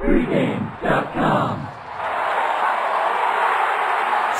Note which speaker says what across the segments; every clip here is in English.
Speaker 1: Pregame.com.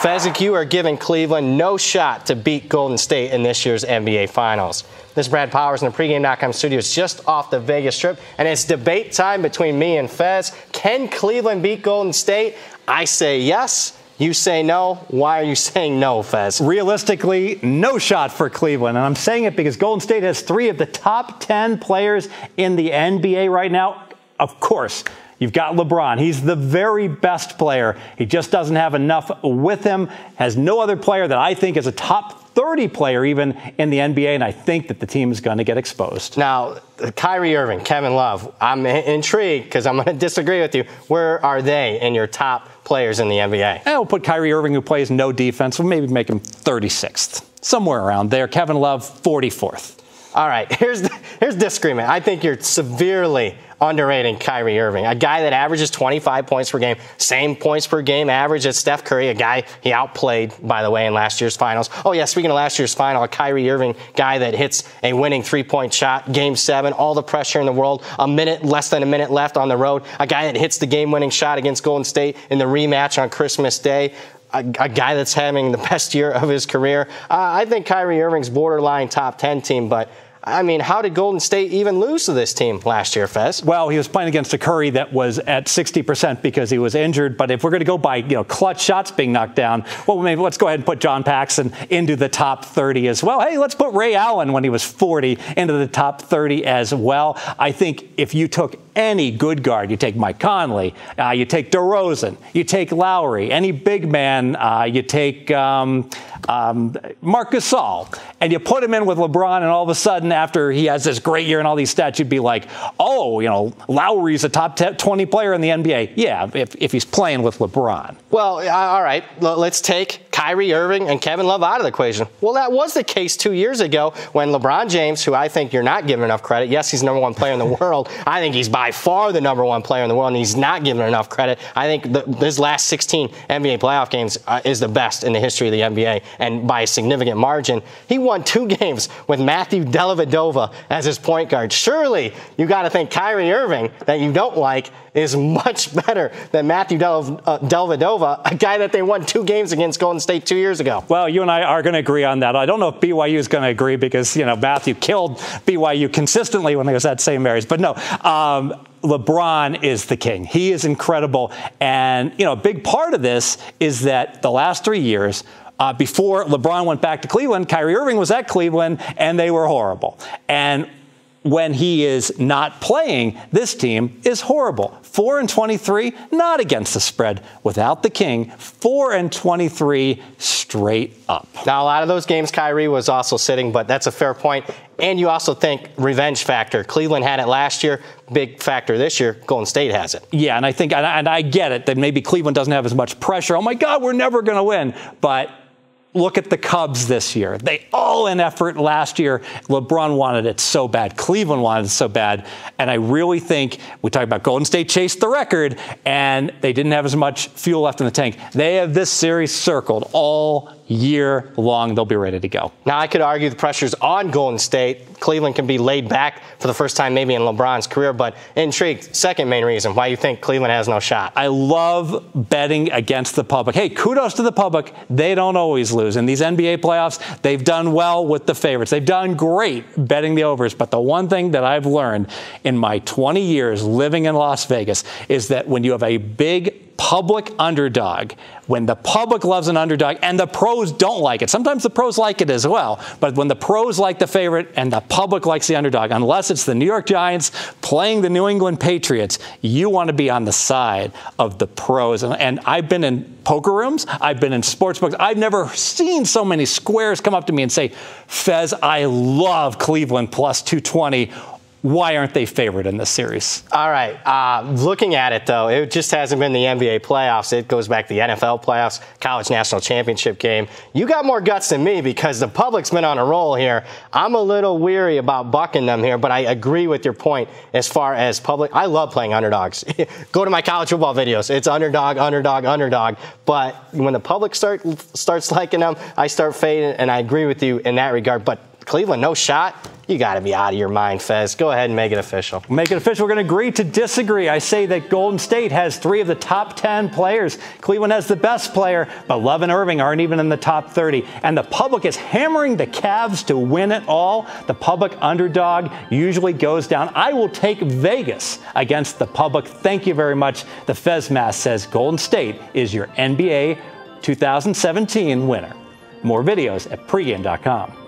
Speaker 2: Fezzik, you are giving Cleveland no shot to beat Golden State in this year's NBA Finals. This is Brad Powers in the Pregame.com studios just off the Vegas Strip, and it's debate time between me and Fez. Can Cleveland beat Golden State? I say yes. You say no. Why are you saying no, Fez?
Speaker 3: Realistically, no shot for Cleveland. And I'm saying it because Golden State has 3 of the top 10 players in the NBA right now. Of course, you've got LeBron. He's the very best player. He just doesn't have enough with him. Has no other player that I think is a top 30 player even in the NBA, and I think that the team is going to get exposed.
Speaker 2: Now, Kyrie Irving, Kevin Love, I'm intrigued because I'm going to disagree with you. Where are they in your top players in the NBA?
Speaker 3: We'll put Kyrie Irving, who plays no defense, we'll maybe make him 36th, somewhere around there. Kevin Love, 44th.
Speaker 2: All right, here's disagreement. I think you're severely underrating Kyrie Irving, a guy that averages 25 points per game, same points per game average as Steph Curry, a guy he outplayed, by the way, in last year's finals. Oh, yeah, speaking of last year's final, a Kyrie Irving guy that hits a winning three-point shot, Game 7, all the pressure in the world, less than a minute left on the road, a guy that hits the game-winning shot against Golden State in the rematch on Christmas Day. A guy that's having the best year of his career. I think Kyrie Irving's borderline top 10 team, but I mean, how did Golden State even lose to this team last year, Fez?
Speaker 3: Well, he was playing against a Curry that was at 60% because he was injured. But if we're going to go by, clutch shots being knocked down, well, maybe let's go ahead and put John Paxson into the top 30 as well. Hey, let's put Ray Allen when he was 40 into the top 30 as well. I think if you took any good guard, you take Mike Conley, you take DeRozan, you take Lowry, any big man, you take Marc Gasol, and you put him in with LeBron, and all of a sudden, after he has this great year and all these stats, you'd be like, oh, Lowry's a top 20 player in the NBA. Yeah, if he's playing with LeBron.
Speaker 2: Well, all right, let's take Kyrie Irving and Kevin Love out of the equation. Well, that was the case 2 years ago when LeBron James, who I think you're not giving enough credit, yes, he's number 1 player in the world. I think he's by far the number 1 player in the world, and he's not given enough credit. I think his last 16 NBA playoff games is the best in the history of the NBA, and by a significant margin. He won 2 games with Matthew Dellavedova as his point guard. Surely you got to think Kyrie Irving, that you don't like, is much better than Matthew Dellavedova, a guy that they won 2 games against Golden State 2 years ago.
Speaker 3: Well, you and I are going to agree on that. I don't know if BYU is going to agree because, Matthew killed BYU consistently when they was at St. Mary's. But no, LeBron is the king. He is incredible. And, a big part of this is that the last 3 years, before LeBron went back to Cleveland, Kyrie Irving was at Cleveland, and they were horrible. And when he is not playing, this team is horrible. 4-23, not against the spread, without the king. 4-23 straight up.
Speaker 2: Now, a lot of those games, Kyrie was also sitting, but that's a fair point. And you also think revenge factor. Cleveland had it last year. Big factor this year. Golden State has it.
Speaker 3: Yeah, and I think, and I get it, that maybe Cleveland doesn't have as much pressure. Oh, my God, we're never going to win. But look at the Cubs this year. They all in effort last year. LeBron wanted it so bad. Cleveland wanted it so bad. And I really think we talk about Golden State chased the record, and they didn't have as much fuel left in the tank. They have this series circled all year long. They'll be ready to go.
Speaker 2: Now, I could argue the pressure's on Golden State. Cleveland can be laid back for the first time maybe in LeBron's career, but intrigued. Second main reason why you think Cleveland has no shot.
Speaker 3: I love betting against the public. Hey, kudos to the public. They don't always lose. In these NBA playoffs, they've done well with the favorites. They've done great betting the overs. But the one thing that I've learned in my 20 years living in Las Vegas is that when you have a big public underdog, when the public loves an underdog and the pros don't like it, sometimes the pros like it as well, but when the pros like the favorite and the public likes the underdog, unless it's the New York Giants playing the New England Patriots, you want to be on the side of the pros. And I've been in poker rooms, I've been in sports books, I've never seen so many squares come up to me and say, Fez, I love Cleveland plus 220. Why aren't they favored in this series?
Speaker 2: All right. Looking at it, though, it just hasn't been the NBA playoffs. It goes back to the NFL playoffs, college national championship game. You got more guts than me because the public's been on a roll here. I'm a little weary about bucking them here, but I agree with your point as far as public. I love playing underdogs. Go to my college football videos. It's underdog, underdog, underdog. But when the public starts liking them, I start fading, and I agree with you in that regard. But Cleveland, no shot. You got to be out of your mind, Fez. Go ahead and make it official.
Speaker 3: Make it official. We're going to agree to disagree. I say that Golden State has 3 of the top 10 players. Cleveland has the best player, but Love and Irving aren't even in the top 30. And the public is hammering the Cavs to win it all. The public underdog usually goes down. I will take Vegas against the public. Thank you very much. The Fez Mask says Golden State is your NBA 2017 winner. More videos at pregame.com.